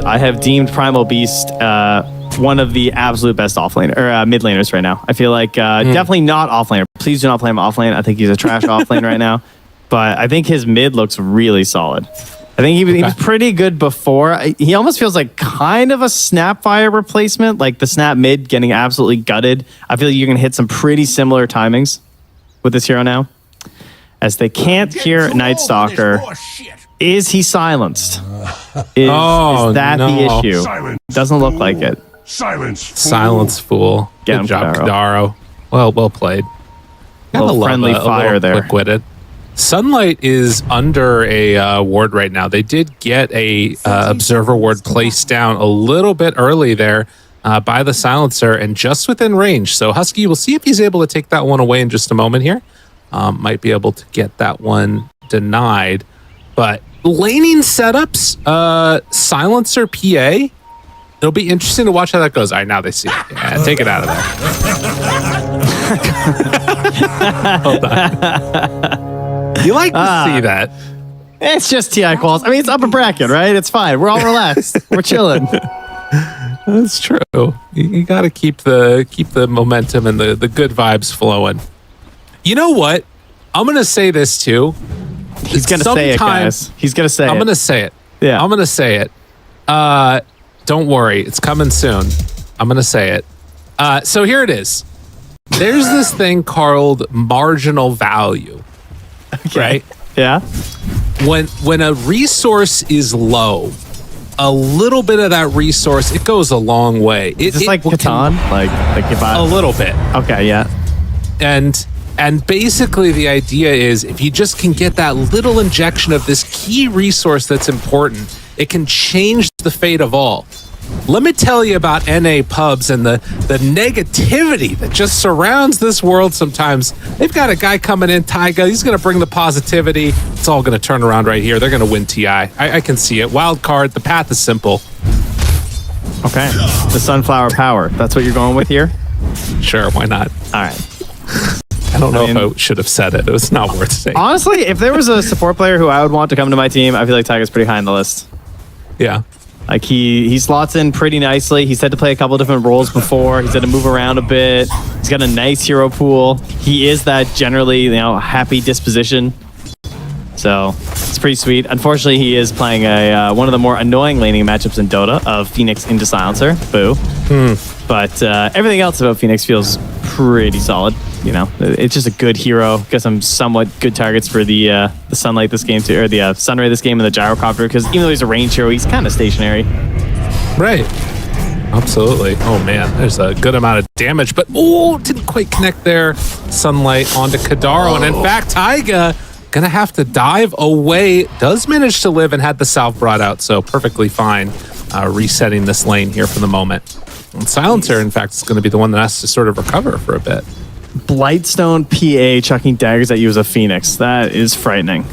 I have deemed Primal Beast one of the absolute best offlaner or mid laners right now. I feel like definitely not offlaner. Please do not play him offlane. I think he's a trash offlane right now. But I think his mid looks really solid. I think he was pretty good before. He almost feels like kind of a Snapfire replacement, like the Snap mid getting absolutely gutted. I feel like you're going to hit some pretty similar timings with this hero now. As they can't hear Night Stalker. Is he silenced? Is that the issue? Silence, doesn't look like it. Silence, fool. Good job, Kidaro. Well played. A little friendly fire there. Quick-witted. Sunlight is under a ward right now. They did get a observer ward placed down a little bit early there by the silencer and just within range. So Husky, we'll see if he's able to take that one away in just a moment here. Might be able to get that one denied. But laning setups, silencer PA, it'll be interesting to watch how that goes. All right, now they see it. Yeah, take it out of there. Hold on. You like to see that. It's just TI quals. I mean, it's upper bracket, right? It's fine. We're all relaxed. We're chilling. That's true. You got to keep the momentum and the good vibes flowing. You know what? I'm going to say this too. He's going to say it, guys. He's going to say it. I'm going to say it. Yeah. I'm going to say it. Don't worry. It's coming soon. I'm going to say it. So here it is. There's this thing called marginal value. Okay. Right? Yeah. When a resource is low, a little bit of that resource, it goes a long way. It's like Catan? Like if I... A little bit. Okay, yeah. And basically the idea is if you just can get that little injection of this key resource that's important, it can change the fate of all. Let me tell you about NA pubs and the negativity that just surrounds this world sometimes. They've got a guy coming in, Taiga. He's going to bring the positivity. It's all going to turn around right here. They're going to win TI. I can see it. Wildcard, the path is simple. Okay. The sunflower power. That's what you're going with here? Sure, why not? All right. I don't know if I should have said it. It was not worth saying. Honestly, if there was a support player who I would want to come to my team, I feel like Taiga's pretty high on the list. Yeah. Like he slots in pretty nicely. He's had to play a couple different roles before. He's had to move around a bit. He's got a nice hero pool. He is that generally, happy disposition. So it's pretty sweet. Unfortunately, he is playing one of the more annoying laning matchups in Dota of Phoenix into Silencer. Boo. But everything else about Phoenix feels pretty solid. It's just a good hero. Got some somewhat good targets for the Sunlight this game too, or the Sunray this game and the Gyrocopter, because even though he's a range hero, he's kind of stationary. Right. Absolutely. Oh man, there's a good amount of damage, but didn't quite connect there. Sunlight onto Kidaro, and in fact, Taiga gonna have to dive away. Does manage to live and had the salve brought out, so perfectly fine. Resetting this lane here for the moment. And Silencer, in fact, is going to be the one that has to sort of recover for a bit. Blightstone PA chucking daggers at you as a Phoenix. That is frightening.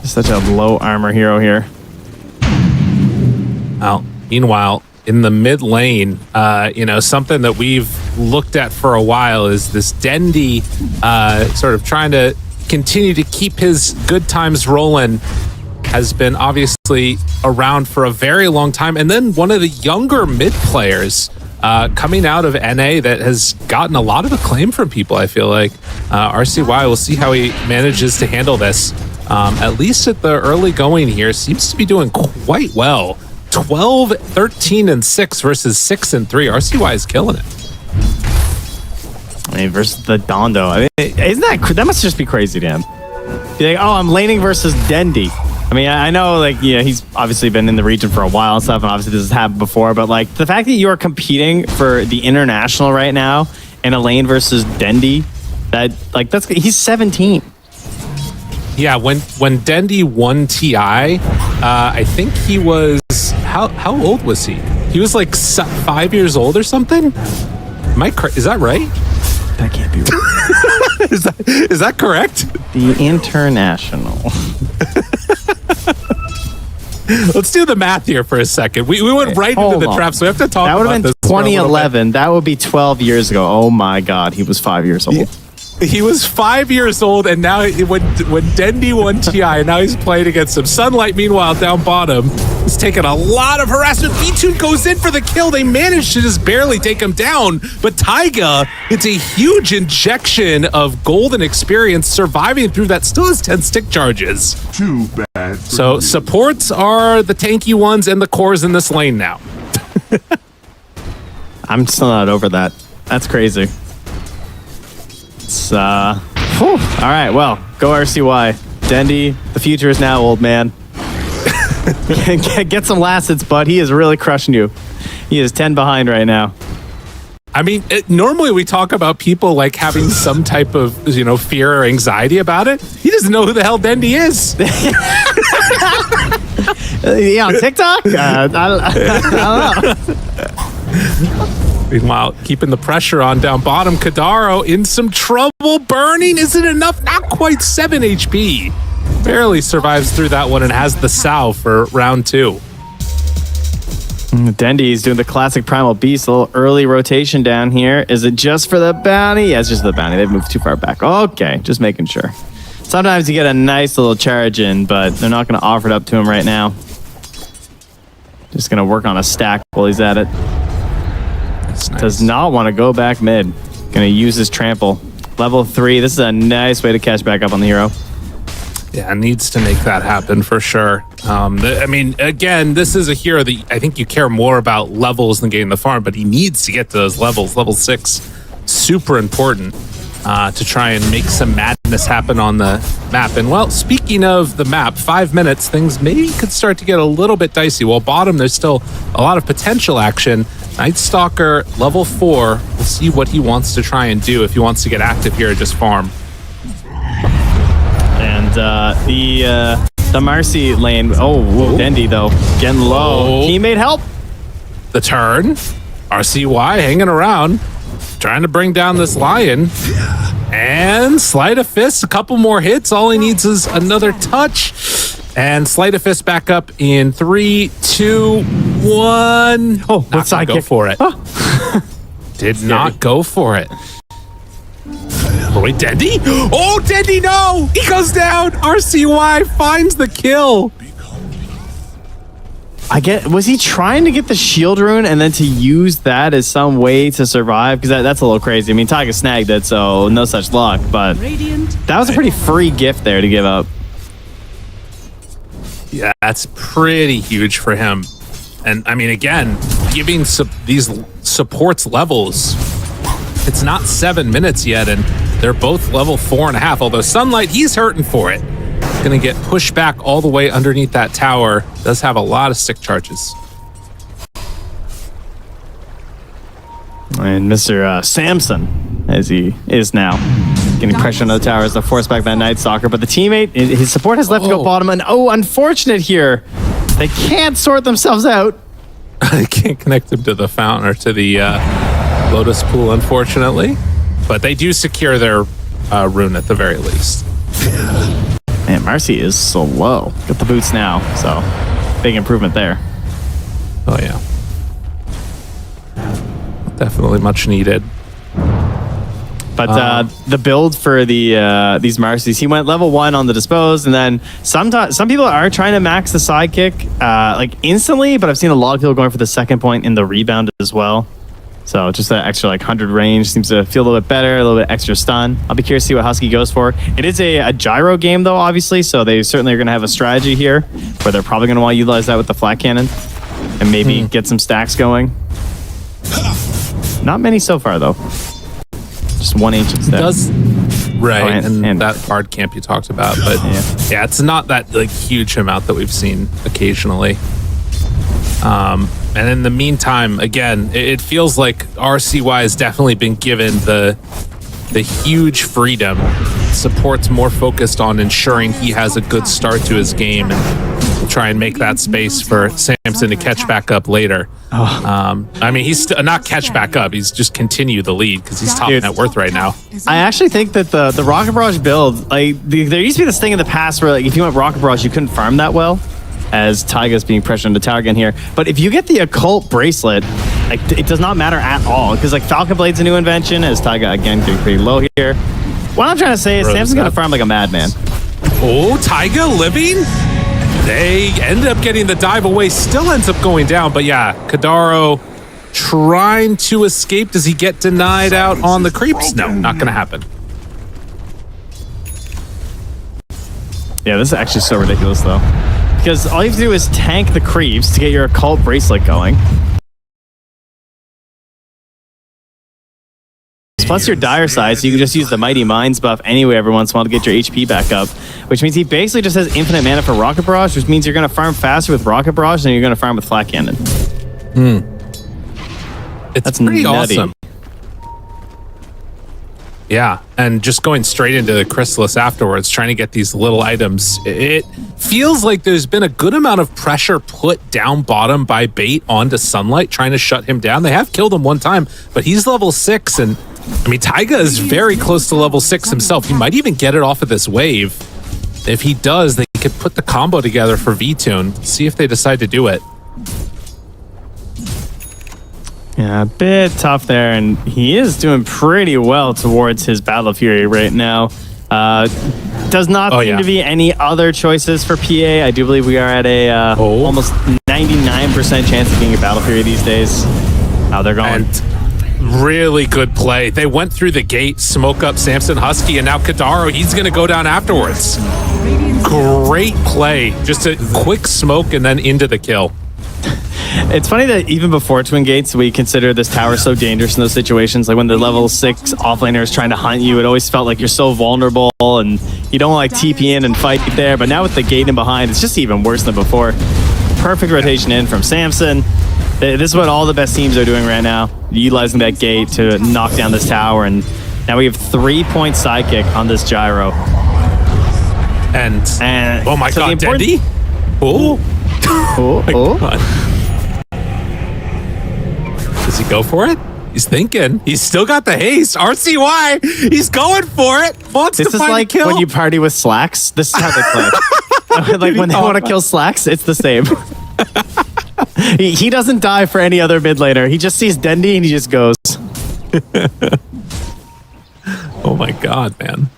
Such a low armor hero here. Well, meanwhile, in the mid lane, something that we've looked at for a while is this Dendi sort of trying to continue to keep his good times rolling. Has been obviously around for a very long time. And then one of the younger mid players coming out of NA that has gotten a lot of acclaim from people, I feel like. RCY, we'll see how he manages to handle this. At least at the early going here, seems to be doing quite well. 12, 13, and 6 versus 6 and 3. RCY is killing it. I mean, versus the Dondo. I mean, that must just be crazy to him. Be like, I'm laning versus Dendi. I mean, I know, he's obviously been in the region for a while and stuff, and obviously this has happened before, but, the fact that you are competing for the international right now in a lane versus Dendi, he's 17. Yeah, when Dendi won TI, I think he was, how old was he? He was, 5 years old or something? Is that right? That can't be right. Is that correct? The international. Let's do the math here for a second. We went right into the trap, so we have to talk about this. That would have been 2011. That would be 12 years ago. Oh my God, he was 5 years old. He was 5 years old, and now when Dendi won TI, now he's playing against him. Sunlight, meanwhile, down bottom, is taking a lot of harassment. B2 goes in for the kill. They managed to just barely take him down, but Taiga, it's a huge injection of golden experience surviving through that. Still has 10 stick charges. Too bad. So supports are the tanky ones and the cores in this lane now. I'm still not over that. That's crazy. It's, all right, well, go RCY. Dendi, the future is now, old man. Get some last hits, bud. He is really crushing you. He is 10 behind right now. I mean, normally we talk about people like having some type of, fear or anxiety about it. He doesn't know who the hell Dendi is. Yeah, on TikTok? I don't know. Meanwhile, keeping the pressure on down bottom, Kidaro in some trouble. Burning isn't enough. Not quite 7 HP. Barely survives through that one and has the Sow for round 2. Dendi is doing the classic Primal Beast, a little early rotation down here. Is it just for the bounty? Yeah, it's just the bounty. They've moved too far back. Okay, just making sure. Sometimes you get a nice little charge in, but they're not going to offer it up to him right now. Just going to work on a stack while he's at it. That's nice. Does not want to go back mid. Going to use his trample. Level 3. This is a nice way to catch back up on the hero. Yeah, needs to make that happen for sure. I mean, again, this is a hero that I think you care more about levels than getting the farm, but he needs to get to those levels. Level 6, super important to try and make some madness happen on the map. And well, speaking of the map, 5 minutes, things maybe could start to get a little bit dicey. While bottom, there's still a lot of potential action. Night Stalker, level 4. We'll see what he wants to try and do if he wants to get active here or just farm. And the Marcy lane. Oh, whoa, Dendi though, getting low. Teammate help. The turn. RCY hanging around, trying to bring down this Lion. And Sleight of Fist, a couple more hits. All he needs is another touch. And Sleight of Fist back up in 3, 2, 1. Oh, what side go kick? for it. Oh. Did not go for it. Oh, wait, Dendi? Oh, Dendi, no! He goes down! RCY finds the kill. Was he trying to get the shield rune and then to use that as some way to survive? Because that's a little crazy. I mean, Taiga snagged it, so no such luck, but that was a pretty free gift there to give up. Yeah, that's pretty huge for him. And I mean, again, giving these supports levels, it's not 7 minutes yet, and they're both level 4.5. Although Sunlight, he's hurting for it. Gonna get pushed back all the way underneath that tower. Does have a lot of stick charges. And Mr. Samson, as he is now, getting pressure on the towers to force back that Night Stalker. But the teammate, his support has left to go bottom. And unfortunate here. They can't sort themselves out. I can't connect him to the fountain or to the Lotus Pool, unfortunately. But they do secure their rune at the very least. Man, Marcy is so low. Got the boots now, so big improvement there. Oh, yeah. Definitely much needed. But the build for the these Marcies, he went level 1 on the dispose, and then some people are trying to max the sidekick like instantly, but I've seen a lot of people going for the second point in the rebound as well. So just that extra like 100 range seems to feel a little bit better, a little bit extra stun. I'll be curious to see what Husky goes for. It is a gyro game though, obviously, so they certainly are going to have a strategy here where they're probably going to want to utilize that with the flat cannon and maybe get some stacks going. Not many so far though. Just one ancient step. Right, and that hard camp you talked about, but yeah, it's not that like huge amount that we've seen occasionally. And in the meantime, again, it feels like RCY has definitely been given the huge freedom. Support's more focused on ensuring he has a good start to his game and try and make that space for Samson to catch back up later. I mean, he's not catch back up. He's just continue the lead because he's top net worth right now. I actually think that the Rocket Barrage build, like there used to be this thing in the past where like if you went Rocket Barrage, you couldn't farm that well, as Taiga's being pressured into tower again here. But if you get the Occult Bracelet, like it does not matter at all because like Falcon Blade's a new invention, as Taiga again getting pretty low here. What I'm trying to say is Throws Samson's going up. to farm like a madman. Oh, Taiga living? They ended up getting the dive away, still ends up going down. But yeah, Kidaro trying to escape. Does he get denied out on the creeps? No, not going to happen. Yeah, this is actually so ridiculous, though. Because all you have to do is tank the creeps to get your occult bracelet going. Plus your dire side, so you can just use the Mighty Minds buff anyway every once in a while to get your HP back up. Which means he basically just has infinite mana for Rocket Barrage, which means you're going to farm faster with Rocket Barrage than you're going to farm with Flat Cannon. That's pretty nutty. awesome. Yeah, and just going straight into the Chrysalis afterwards, trying to get these little items. It feels like there's been a good amount of pressure put down bottom by Bait onto Sunlight, trying to shut him down. They have killed him one time, but he's level 6, and I mean, Taiga is very close to level 6 himself. He might even get it off of this wave. If he does, they could put the combo together for V-Tune. See if they decide to do it. Yeah, a bit tough there, and he is doing pretty well towards his Battle Fury right now. Does not seem to be any other choices for PA. I do believe we are at a almost 99% chance of being a Battle Fury these days. Oh, they're going. And really good play. They went through the gate, smoke up Samson, Husky, and now Kidaro, he's going to go down afterwards. Great play. Just a quick smoke and then into the kill. It's funny that even before Twin Gates, we consider this tower so dangerous in those situations. Like when the level 6 offlaner is trying to hunt you, it always felt like you're so vulnerable and you don't want to like TP in and fight there. But now with the gate in behind, it's just even worse than before. Perfect rotation in from Samson. This is what all the best teams are doing right now, utilizing that gate to knock down this tower. And now we have 3-point sidekick on this gyro. And oh my so god, Dendi? Oh. God. Does he go for it? He's thinking. He's still got the haste. RCY, he's going for it. Wants this to is find like a kill. when you party with Slacks. This is how they play. Like when they want to kill Slacks, it's the same. He doesn't die for any other mid laner. He just sees Dendi and he just goes. Oh my god, man.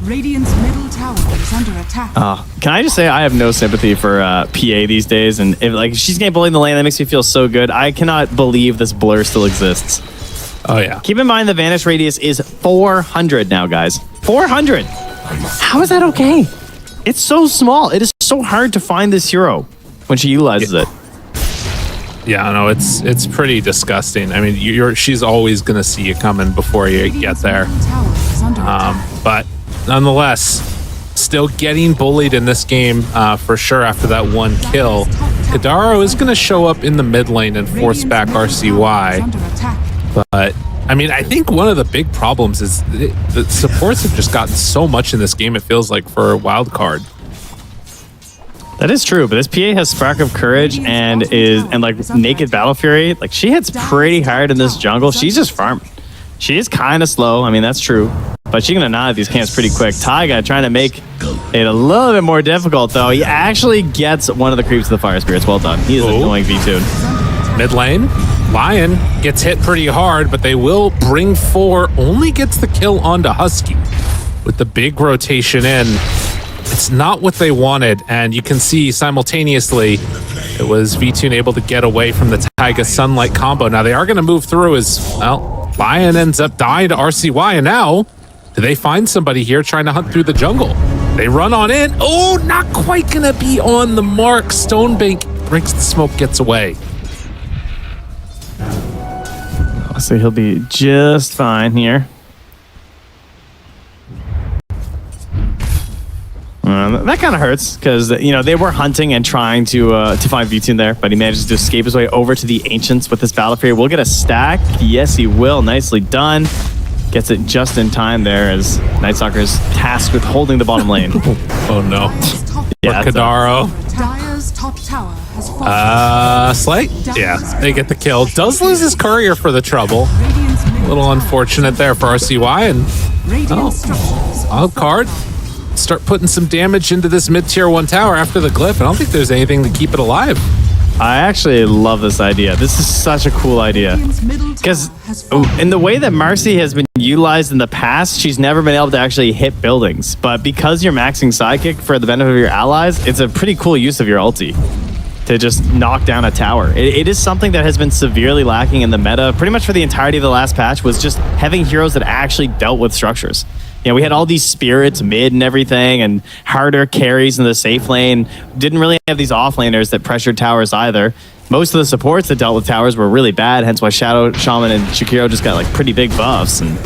Radiant's middle tower is under attack. Can I just say I have no sympathy for PA these days, and if she's getting bullied in the lane, that makes me feel so good. I cannot believe this blur still exists. Oh yeah. Keep in mind the vanish radius is 400 now, guys. 400. How is that okay? It's so small. It is so hard to find this hero when she utilizes it. Yeah, no, it's pretty disgusting. I mean, she's always gonna see you coming before you get there. But nonetheless, still getting bullied in this game for sure after that one kill. Kidaro is gonna show up in the mid lane and force back RCY. But I mean, I think one of the big problems is the supports have just gotten so much in this game. It feels like for Wildcard. That is true, but this PA has Spark of Courage and like Naked Battle Fury. Like she hits pretty hard in this jungle. She's just farming. She is kind of slow. I mean, that's true, but she can annihilate these camps pretty quick. Taiga trying to make it a little bit more difficult, though. He actually gets one of the creeps of the Fire Spirits. Well done. He is annoying V-Tune. Mid lane, Lion gets hit pretty hard, but they will bring 4. Only gets the kill onto Husky with the big rotation in. It's not what they wanted, and you can see simultaneously it was V-Tune able to get away from the Taiga Sunlight combo. Now they are going to move through as, well, Lion ends up dying to RCY, and now do they find somebody here trying to hunt through the jungle? They run on in. Oh, not quite going to be on the mark. StoneBank breaks the smoke, gets away. So he'll be just fine here. That kind of hurts because they were hunting and trying to find V-Tune there, but he manages to escape his way over to the Ancients with this Battle Fury. We'll get a stack. Yes, he will. Nicely done. Gets it just in time there as Night Stalker is tasked with holding the bottom lane. Oh no. Yeah, Kidaro. Dire's top tower has fallen. Slight? Yeah, they get the kill. Does lose his courier for the trouble. A little unfortunate there for RCY, and Wildcard start putting some damage into this mid-tier 1 tower after the glyph. I don't think there's anything to keep it alive. I actually love this idea. This is such a cool idea. Radiant's middle tower Because has fallen. in the way that Marcy has been utilized in the past, she's never been able to actually hit buildings. But because you're maxing Sidekick for the benefit of your allies, it's a pretty cool use of your ulti to just knock down a tower. It is something that has been severely lacking in the meta pretty much for the entirety of the last patch, was just having heroes that actually dealt with structures. You know, we had all these spirits mid and everything, and harder carries in the safe lane. Didn't really have these offlaners that pressured towers either. Most of the supports that dealt with towers were really bad, hence why Shadow Shaman and Shakiro just got like pretty big buffs. And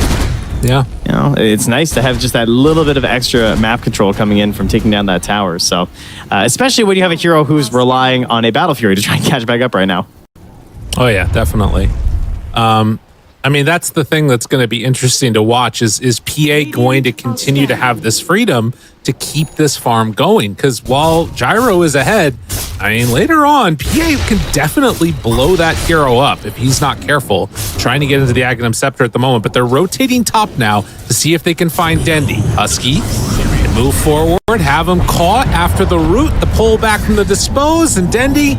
Yeah. you know, it's nice to have just that little bit of extra map control coming in from taking down that tower. So, especially when you have a hero who's relying on a Battle Fury to try and catch back up right now. Oh yeah, definitely. I mean, that's the thing that's going to be interesting to watch is PA going to continue to have this freedom to keep this farm going? Because while Gyro is ahead, I mean, later on, PA can definitely blow that hero up if he's not careful, trying to get into the Aghanim Scepter at the moment. But they're rotating top now to see if they can find Dendi. Husky can move forward, have him caught after the root, the pull back from the dispose, and Dendi,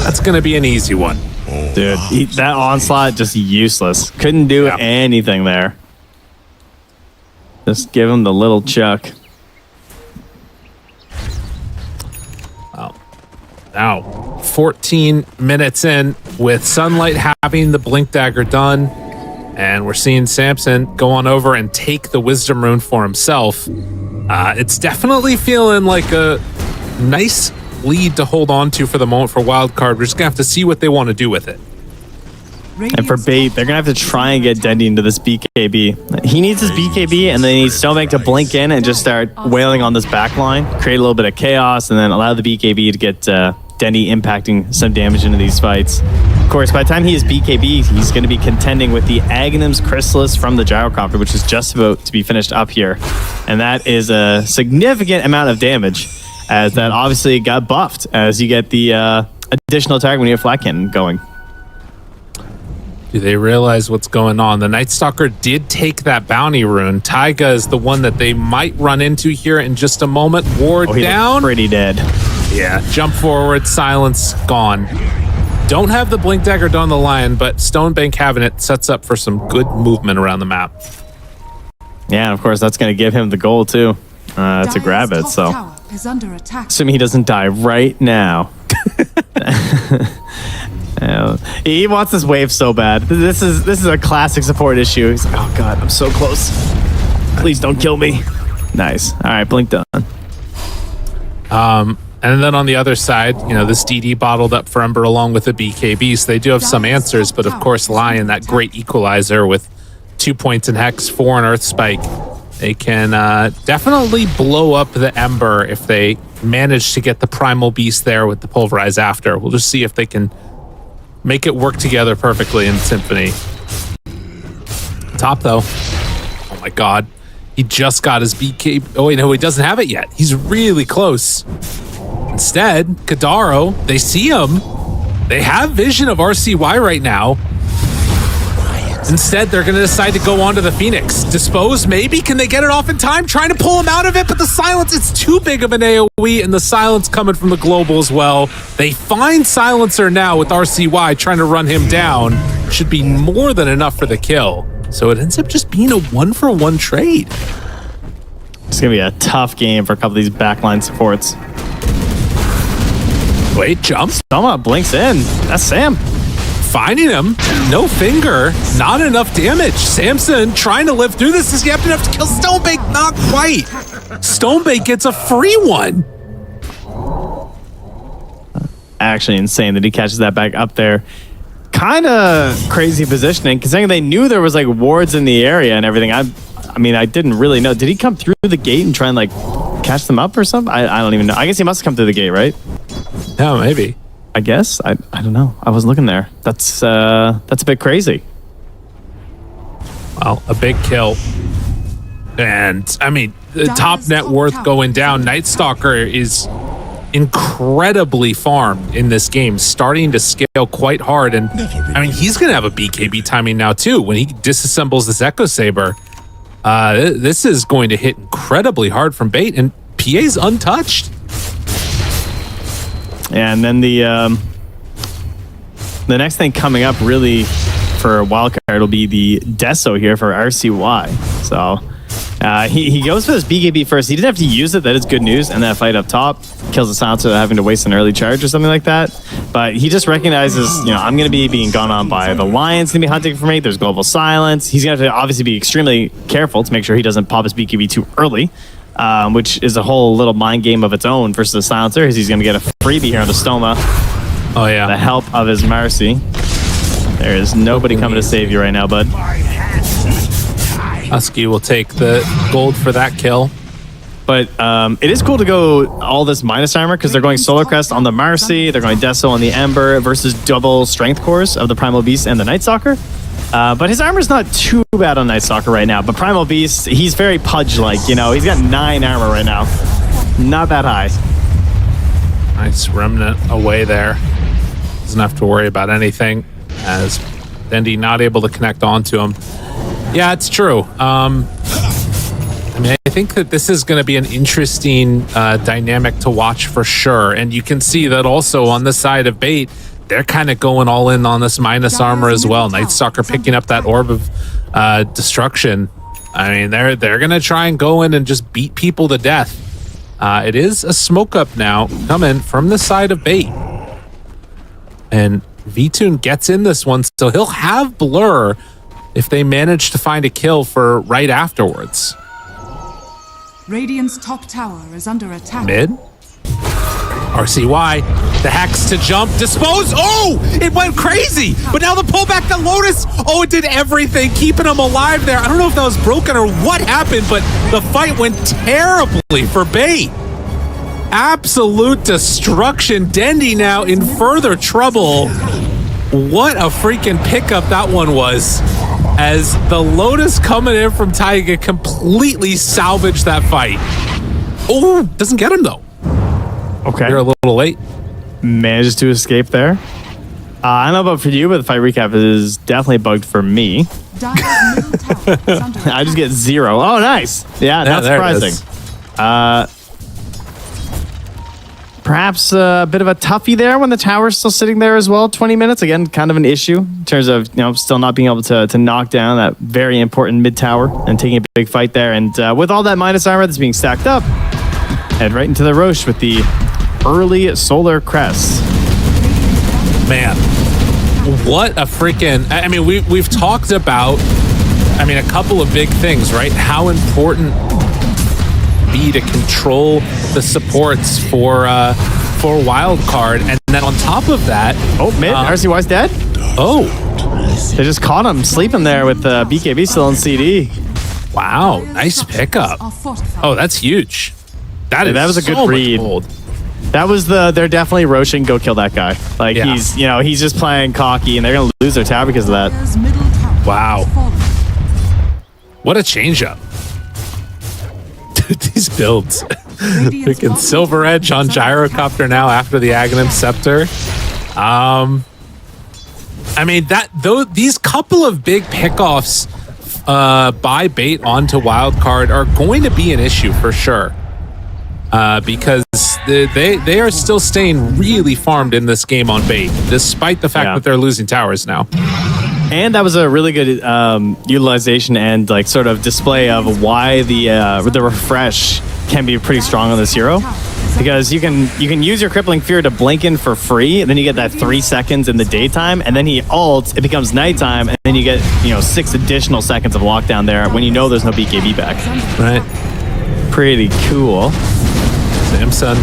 that's going to be an easy one. Dude, that onslaught just useless. Couldn't do anything there. Just give him the little chuck. Wow. Now, 14 minutes in with Sunlight having the Blink Dagger done, and we're seeing Samson go on over and take the Wisdom Rune for himself. It's definitely feeling like a nice lead to hold on to for the moment for Wildcard. We're just gonna have to see what they want to do with it. And for bait, they're going to have to try and get Dendi into this BKB. He needs his BKB, and then he needs StoneBank to blink in and just start wailing on this back line, create a little bit of chaos, and then allow the BKB to get Dendi impacting some damage into these fights. Of course, by the time he is BKB, he's going to be contending with the Aghanim's Chrysalis from the Gyrocopter, which is just about to be finished up here. And that is a significant amount of damage, as that obviously got buffed as you get the additional attack when you have Flat Cannon going. Do they realize what's going on? The Night Stalker did take that bounty rune. Taiga is the one that they might run into here in just a moment. Ward He down. looked pretty dead. Yeah, jump forward, silence, gone. Don't have the Blink Dagger done on the Lion, but StoneBank having it sets up for some good movement around the map. Yeah, and of course, that's going to give him the goal, too, to grab it. So, Tower is under attack. assuming he doesn't die right now. He wants this wave so bad. This is a classic support issue. He's like, oh god, I'm so close. Please don't kill me. Nice. All right, blink done. And then on the other side, you know, this DD bottled up for Ember along with the BKB, so they do have some answers, but of course Lion, that great equalizer with 2 points in Hex, 4 in Earth Spike. They can definitely blow up the Ember if they manage to get the Primal Beast there with the Pulverize after. We'll just see if they can make it work together perfectly in Symphony. Top though. Oh my god. He just got his BK. Oh wait, no, he doesn't have it yet. He's really close. Instead, Kidaro, they see him. They have vision of RCY right now. Instead, they're going to decide to go on to the Phoenix. Dispose, maybe? Can they get it off in time? Trying to pull him out of it, but the silence, it's too big of an AoE, and the silence coming from the global as well. They find Silencer now with RCY trying to run him down. Should be more than enough for the kill. So it ends up just being a 1-for-1 trade. It's going to be a tough game for a couple of these backline supports. Wait, jump. Soma blinks in. That's Sam. Finding him, no finger, not enough damage. Samson trying to live through this. Is he enough to kill StoneBank? Not quite. StoneBank gets a free one. Actually insane that he catches that back up there. Kind of crazy positioning, considering they knew there was like wards in the area and everything. I mean, I didn't really know. Did he come through the gate and try and like catch them up or something? I don't even know. I guess he must have come through the gate, right? Yeah, maybe. I guess. I don't know. I was looking there. That's a bit crazy. Well, a big kill. And, I mean, the top net worth going down. Night Stalker is incredibly farmed in this game, starting to scale quite hard. And, I mean, he's going to have a BKB timing now, too. When he disassembles this Echo Saber, this is going to hit incredibly hard from bait. And PA's untouched. Yeah, and then the the next thing coming up really for Wildcard will be the Deso here for RCY. So he goes for this BKB first. He didn't have to use it. That is good news. And that fight up top kills the Silencer without having to waste an early charge or something like that. But he just recognizes, I'm going to be being gone on by the Lion's going to be hunting for me. There's global silence. He's going to have to obviously be extremely careful to make sure he doesn't pop his BKB too early, which is a whole little mind game of its own versus the Silencer, because he's going to get a freebie here on the Stoma. Oh, yeah. The help of his Mercy. There is nobody coming to save you right now, bud. Husky will take the gold for that kill. But it is cool to go all this minus armor because they're going Solar Crest on the Marcy, they're going Deso on the Ember versus double strength cores of the Primal Beast and the Night Stalker. But his armor's not too bad on Night Stalker right now. But Primal Beast, he's very Pudge-like, He's got 9 armor right now. Not that high. Nice remnant away there. Doesn't have to worry about anything as Dendi not able to connect onto him. Yeah, it's true. I think that this is going to be an interesting dynamic to watch for sure. And you can see that also on the side of Bait, they're kind of going all in on this minus armor as well. Night Stalker picking up that Orb of Destruction. I mean, they're going to try and go in and just beat people to death. It is a smoke up now coming from the side of Bait. And Vtune gets in this one, so he'll have Blur if they manage to find a kill for right afterwards. Radiant's top tower is under attack. Mid. RCY. The hacks to jump. Dispose. Oh! It went crazy! But now the pullback to Lotus. Oh, it did everything, keeping him alive there. I don't know if that was broken or what happened, but the fight went terribly for Bait. Absolute destruction. Dendi now in further trouble. What a freaking pickup that one was. As the Lotus coming in from Taiga completely salvaged that fight. Oh, doesn't get him though. Okay. You're a little late. Manages to escape there. I don't know about for you, but the fight recap is definitely bugged for me. I just get 0. Oh, nice. Yeah, not surprising. Perhaps a bit of a toughie there when the tower's still sitting there as well. 20 minutes, again, kind of an issue in terms of, still not being able to knock down that very important mid tower and taking a big fight there. And with all that minus armor that's being stacked up, head right into the Roche with the early Solar Crest. Man, what a freaking... I mean, we've talked about, a couple of big things, right? How important be to control the supports for Wildcard, and then on top of that, mid RCY's dead. They just caught him sleeping there with BKB still in CD. Wow, nice pickup. Oh, that's huge. That was a good read. That was they're definitely Roshing, go kill that guy. Like he's he's just playing cocky, and they're gonna lose their tower because of that. Wow, what a change up. These builds. Freaking Silver Edge on Gyrocopter now after the Aghanim Scepter. These couple of big pickoffs by Bait onto Wildcard are going to be an issue for sure. Because they are still staying really farmed in this game on Bait, despite the fact that they're losing towers now. And that was a really good utilization and sort of display of why the refresh can be pretty strong on this hero, because you can use your Crippling Fear to blink in for free, and then you get that 3 seconds in the daytime, and then he ults, it becomes nighttime, and then you get 6 additional seconds of lockdown there when there's no BKB back. Right. Pretty cool. Samson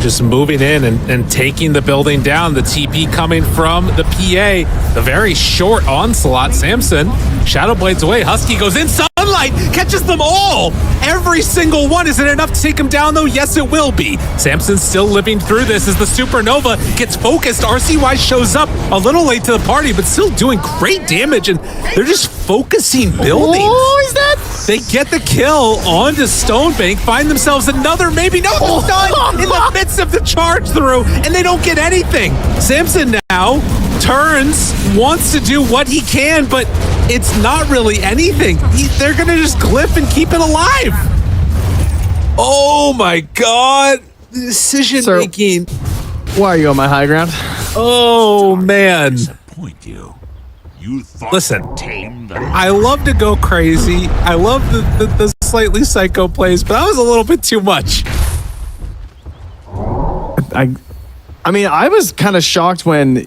just moving in and taking the building down. The TP coming from the PA. The very short onslaught. Samson, Shadow Blades away. Husky goes in. Sunlight catches them all. Every single one. Is it enough to take him down, though? Yes, it will be. Samson's still living through this as the Supernova gets focused. RCY shows up a little late to the party, but still doing great damage, and they're just focusing buildings. Oh, is that? They get the kill onto StoneBank, find themselves another, maybe no, it's done in the midst of the charge through, and they don't get anything. Samson now turns, wants to do what he can, but it's not really anything. They're going to just glyph and keep it alive. Oh my God. The decision making. Why are you on my high ground? Oh, man. Disappoint you. You thought Listen, to tame the I love to go crazy. I love the slightly psycho plays, but that was a little bit too much. I mean, I was kind of shocked when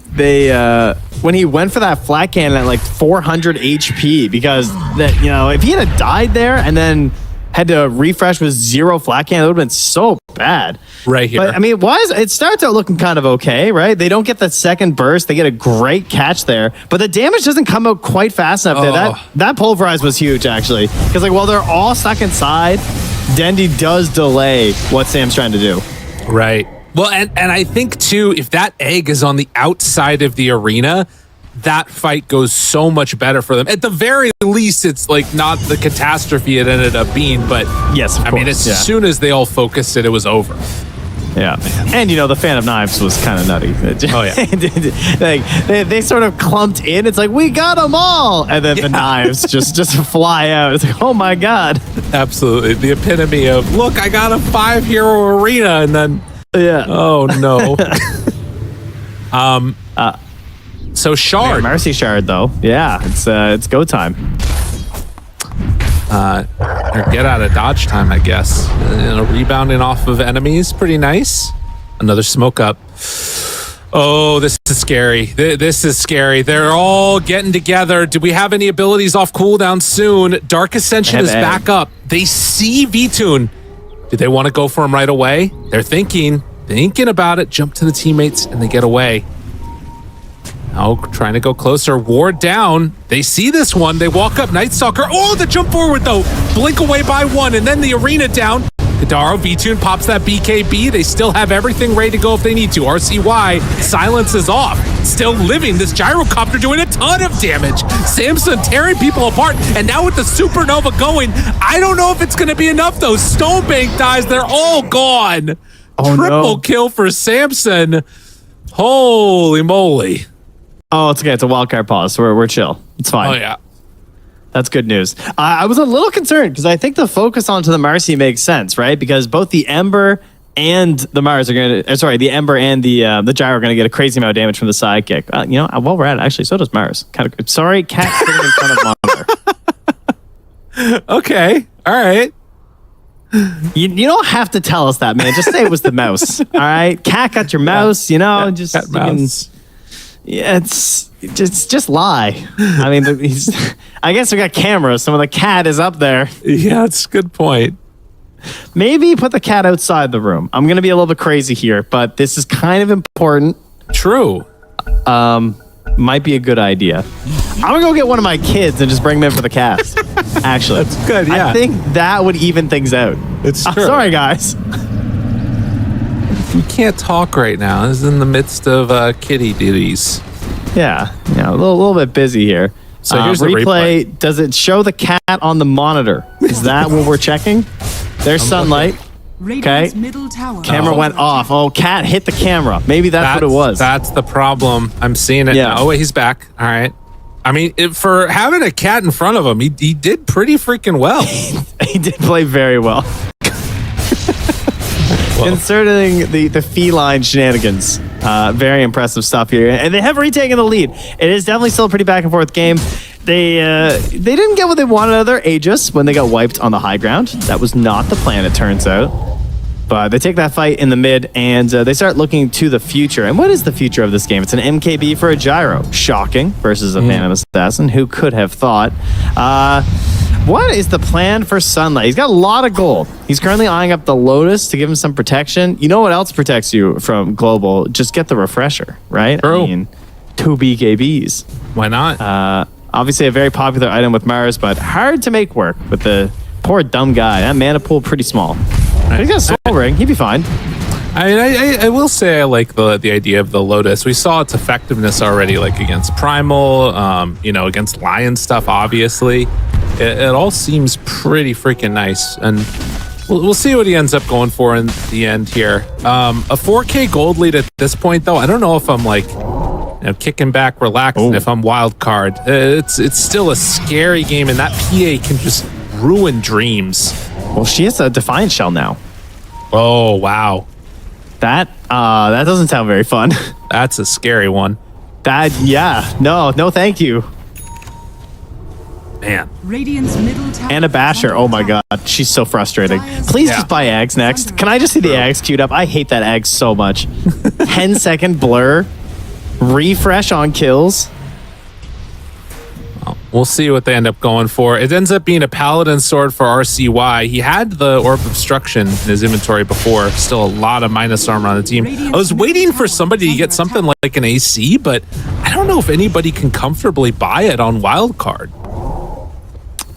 when he went for that flat cannon at like 400 HP because that, you know, if he had died there and then had to refresh with 0 flat cannon, it would have been so bad. Right here. But I mean, it starts out looking kind of okay, right? They don't get that second burst. They get a great catch there, but the damage doesn't come out quite fast enough there. That pulverize was huge, actually. Because like, while they're all stuck inside, Dendi does delay what Sam's trying to do. Right. Well, and I think, too, if that egg is on the outside of the arena, that fight goes so much better for them. At the very least, it's like not the catastrophe it ended up being, but yes, of I mean, as soon as they all focused it was over. Yeah, and you know the Fan of Knives was kind of nutty. Oh yeah, like they sort of clumped in. It's like we got them all, and then the knives just fly out. It's like, oh my god, absolutely the epitome of look, I got a 5-hero arena, and then oh no. So Shard. Mercy Shard, though. Yeah, it's go time. Or get out of dodge time, I guess. Rebounding off of enemies, pretty nice. Another smoke up. Oh, this is scary. This is scary. They're all getting together. Do we have any abilities off cooldown soon? Dark Ascension is back up. They see V-Tune. Do they want to go for him right away? They're thinking about it. Jump to the teammates, and they get away. Oh, trying to go closer. Ward down. They see this one. They walk up. Night Stalker. Oh, the jump forward, though. Blink away by 1, and then the arena down. Kidaro, V-Tune pops that BKB. They still have everything ready to go if they need to. RCY, silence is off. Still living. This gyrocopter doing a ton of damage. Samson tearing people apart. And now with the supernova going, I don't know if it's going to be enough, though. StoneBank dies. They're all gone. Oh, Triple kill for Samson. Holy moly. Oh, it's okay. It's a wildcard pause. So we're chill. It's fine. Oh, yeah. That's good news. I was a little concerned because I think the focus onto the Marcy makes sense, right? Because both the Ember and the Mars are going to... Sorry, the Ember and the Gyro are going to get a crazy amount of damage from the sidekick. You know, while we're at it, actually, so does Mars. Kind of. Sorry, Cat sitting in front of Monitor. Okay. All right. You don't have to tell us that, man. Just say it was the mouse. All right? Cat got your mouse, you know? Just... Cat mouse. Yeah, it's just lie. I mean, I guess we got cameras. Some of the cat is up there. Yeah, that's a good point. Maybe put the cat outside the room. I'm going to be a little bit crazy here, but this is kind of important. True. Might be a good idea. I'm going to go get one of my kids and just bring them in for the cast. Actually. That's good, yeah. I think that would even things out. It's true. Sorry, guys. You can't talk right now. This is in the midst of kitty duties. Yeah, a little bit busy here. So here's the replay. Does it show the cat on the monitor? Is that what we're checking? There's sunlight. Radiant's middle tower. Camera went off. Oh, cat hit the camera. Maybe that's what it was. That's the problem. I'm seeing it now. Oh, wait, he's back. All right. I mean, for having a cat in front of him, he did pretty freaking well. He did play very well. Inserting the feline shenanigans. Very impressive stuff here. And they have retaken the lead. It is definitely still a pretty back and forth game. They didn't get what they wanted out of their Aegis when they got wiped on the high ground. That was not the plan, it turns out. But they take that fight in the mid, and they start looking to the future. And what is the future of this game? It's an MKB for a Gyro. Shocking versus a Phantom Assassin. Who could have thought? What is the plan for Sunlight? He's got a lot of gold. He's currently eyeing up the Lotus to give him some protection. You know what else protects you from global? Just get the refresher, right? True. I mean, 2 BKBs. Why not? Obviously a very popular item with Mars, but hard to make work with the poor dumb guy. That mana pool pretty small. He's got a soul ring. He'd be fine. I mean, I will say I like the idea of the Lotus. We saw its effectiveness already, like against Primal, against Lion stuff, obviously. It all seems pretty freaking nice. And we'll see what he ends up going for in the end here. A 4K gold lead at this point, though. I don't know if I'm like kicking back, relaxing, if I'm wild card. It's still a scary game, and that PA can just ruin dreams. Well, she has a Defiant Shell now. Oh, wow. That doesn't sound very fun. That's a scary one. Yeah. No, thank you. Man. Radiant's middle tower. And a basher. Oh my god. She's so frustrating. Please just buy Ags next. Can I just see the Ags queued up? I hate that Ags so much. 10-second blur. Refresh on kills. We'll see what they end up going for. It ends up being a Paladin sword for RCY. He had the Orb Obstruction in his inventory before. Still a lot of minus armor on the team. I was waiting for somebody to get something like an AC, but I don't know if anybody can comfortably buy it on Wildcard.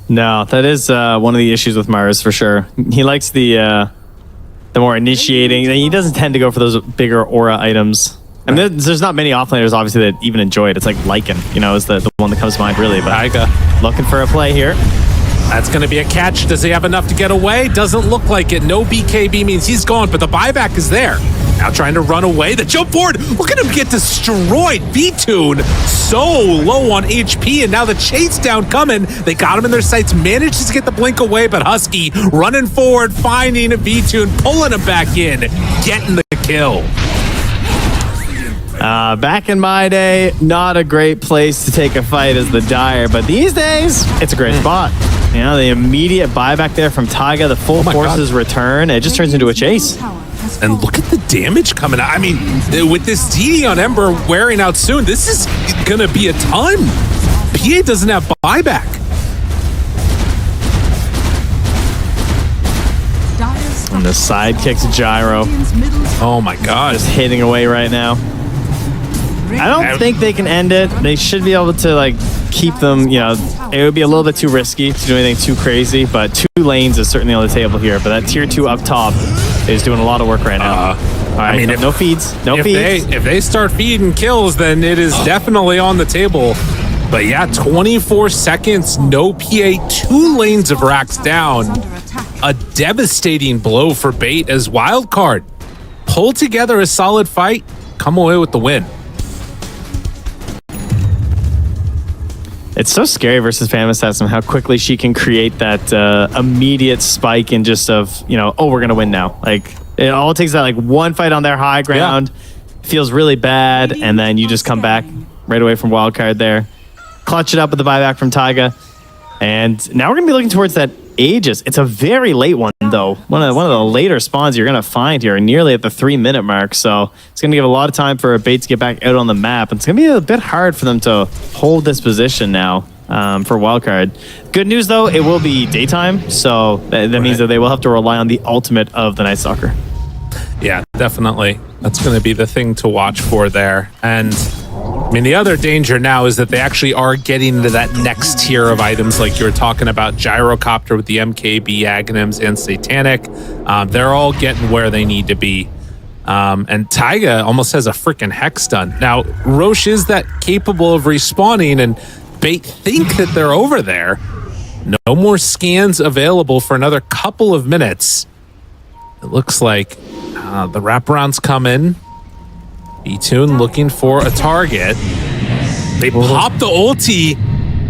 No, that is one of the issues with Mars for sure. He likes the more initiating. He doesn't tend to go for those bigger aura items. I mean, there's not many offlaners, obviously, that even enjoy it. It's like Lycan, is the one that comes to mind, really. But Taiga looking for a play here. That's going to be a catch. Does he have enough to get away? Doesn't look like it. No BKB means he's gone, but the buyback is there. Now trying to run away. The jump forward. Look at him get destroyed. V-Tune so low on HP, and now the chase down coming. They got him in their sights. Manages to get the blink away, but Husky running forward, finding a V-Tune, pulling him back in, getting the kill. Back in my day, not a great place to take a fight as the Dire, but these days, it's a great spot. The immediate buyback there from Taiga, the full forces return, it just turns into a chase. And look at the damage coming out. I mean, with this DD on Ember wearing out soon, this is going to be a ton. PA doesn't have buyback. And the side kicks Gyro. Oh my god. Just hitting away right now. I don't think they can end it. They should be able to keep them, it would be a little bit too risky to do anything too crazy, but 2 lanes is certainly on the table here. But that tier 2 up top is doing a lot of work right now. All right, I mean, no feeds. If they start feeding kills, then it is definitely on the table. But yeah, 24 seconds, no PA, 2 lanes of racks down. A devastating blow for Bait as Wildcard pull together a solid fight, come away with the win. It's so scary versus Phantom Assassin how quickly she can create that immediate spike in just of, oh, we're going to win now. It all takes that one fight on their high ground, feels really bad, and then you just come back right away from Wildcard there. Clutch it up with the buyback from Taiga. And now we're going to be looking towards that Aegis. It's a very late one, though. One of the later spawns you're going to find here, nearly at the 3-minute mark. So it's going to give a lot of time for Bait to get back out on the map. And it's going to be a bit hard for them to hold this position now for Wildcard. Good news, though, it will be daytime. So that means that they will have to rely on the ultimate of the Night Stalker. Yeah, definitely. That's going to be the thing to watch for there. And I mean, the other danger now is that they actually are getting into that next tier of items like you were talking about, Gyrocopter with the MKB, Aghanims, and Satanic. They're all getting where they need to be. And Taiga almost has a freaking Hex stun. Now, Roche is that capable of respawning, and Bait think that they're over there. No more scans available for another couple of minutes. It looks like the wraparounds come in. E-Tune looking for a target. They pop the ulti.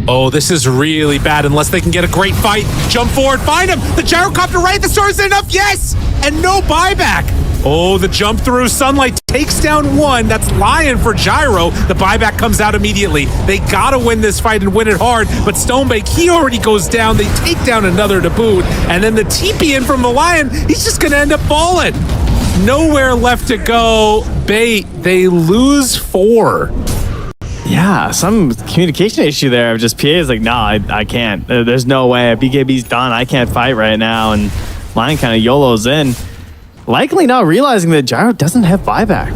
Oh, this is really bad unless they can get a great fight. Jump forward, find him. The gyrocopter right at the start is enough. Yes! And no buyback. Oh, the jump through. Sunlight takes down one. That's Lion for Gyro. The buyback comes out immediately. They gotta win this fight and win it hard. But StoneBank, he already goes down. They take down another to boot. And then the TP in from the Lion, he's just gonna end up falling. Nowhere left to go. Bait, they lose 4. Yeah, some communication issue there of just PA is like, nah, I can't. There's no way. BKB's done. I can't fight right now. And Lion kind of YOLOs in. Likely not realizing that Gyro doesn't have buyback,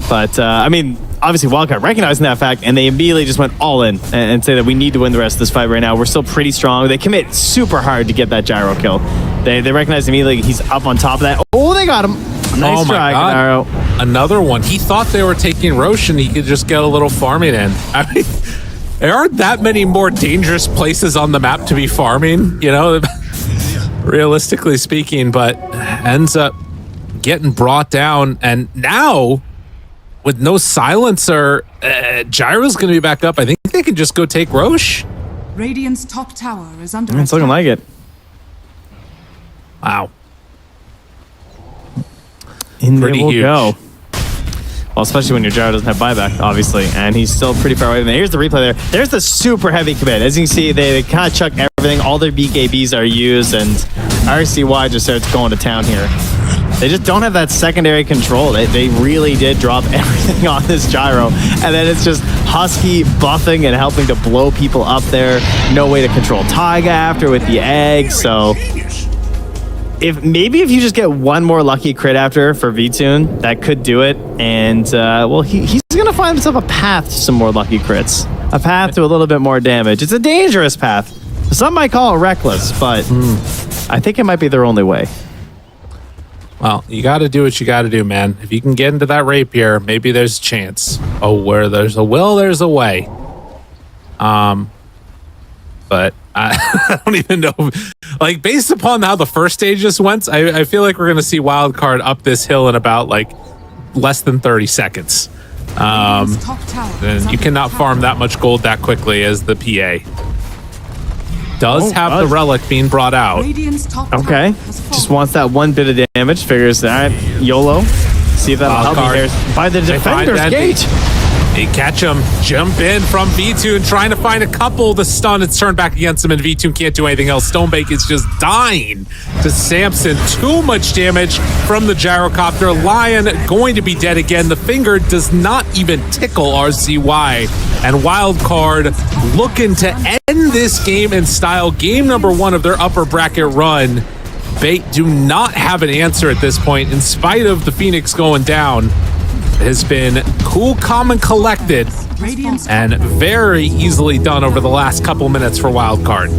But, I mean, obviously Wildcard recognizing that fact, and they immediately just went all in and say that we need to win the rest of this fight right now. We're still pretty strong. They commit super hard to get that Gyro kill. They recognize immediately he's up on top of that. Oh, they got him. Nice try, Kidaro. Another one. He thought they were taking Roche and he could just get a little farming in. I mean, there aren't that many more dangerous places on the map to be farming, realistically speaking, but ends up getting brought down. And now, with no silencer, Gyro's going to be back up. I think they can just go take Roche. Radiant's top tower is under It's looking like it. Wow. In Pretty there we'll huge. go. Well, especially when your gyro doesn't have buyback, obviously, and he's still pretty far away from there. Here's the replay there. There's the super heavy commit. As you can see, they kind of chuck everything. All their BKBs are used, and RCY just starts going to town here. They just don't have that secondary control. They really did drop everything on this gyro, and then it's just Husky buffing and helping to blow people up there. No way to control Taiga after with the egg, so... If you just get one more lucky crit after for VTune, that could do it. And, well, he's going to find himself a path to some more lucky crits. A path to a little bit more damage. It's a dangerous path. Some might call it reckless, but I think it might be their only way. Well, you got to do what you got to do, man. If you can get into that rapier, maybe there's a chance. Oh, where there's a will, there's a way. But I don't even know. Like, based upon how the first stage just went, I feel like we're going to see Wildcard up this hill in about, like, less than 30 seconds. And you cannot farm that much gold that quickly as the PA. Does have the relic being brought out. Okay. Just wants that one bit of damage. Figures that YOLO. See if that'll help me here. By the defender's gate. They catch him, jump in from V2 trying to find a couple. The stun, it's turned back against him, and V2 can't do anything else. StoneBank is just dying to Samson. Too much damage from the gyrocopter. Lion going to be dead again. The finger does not even tickle RCY. And Wildcard looking to end this game in style. Game number 1 of their upper bracket run. Bait do not have an answer at this point, in spite of the Phoenix going down. Has been cool, calm, and collected, and very easily done over the last couple minutes for Wildcard.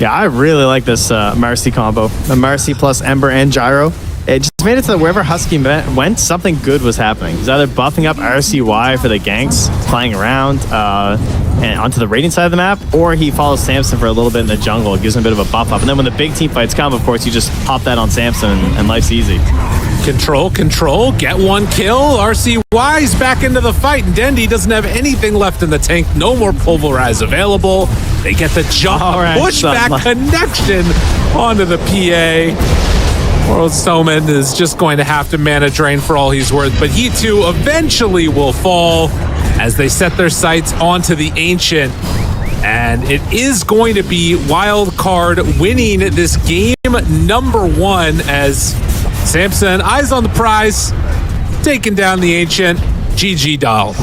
Yeah, I really like this Marcy combo. The Marcy plus Ember and Gyro. It just made it so that wherever Husky went, something good was happening. He's either buffing up RCY for the ganks, flying around and onto the raiding side of the map, or he follows Samson for a little bit in the jungle. It gives him a bit of a buff up. And then when the big team fights come, of course, you just pop that on Samson and life's easy. Control, get one kill. RCY's back into the fight, and Dendi doesn't have anything left in the tank. No more pulverize available. They get the jump, pushback connection onto the PA. World Snowman is just going to have to mana drain for all he's worth, but he too eventually will fall as they set their sights onto the Ancient. And it is going to be Wildcard winning this game number 1 as Samson, eyes on the prize, taking down the Ancient. GG doll.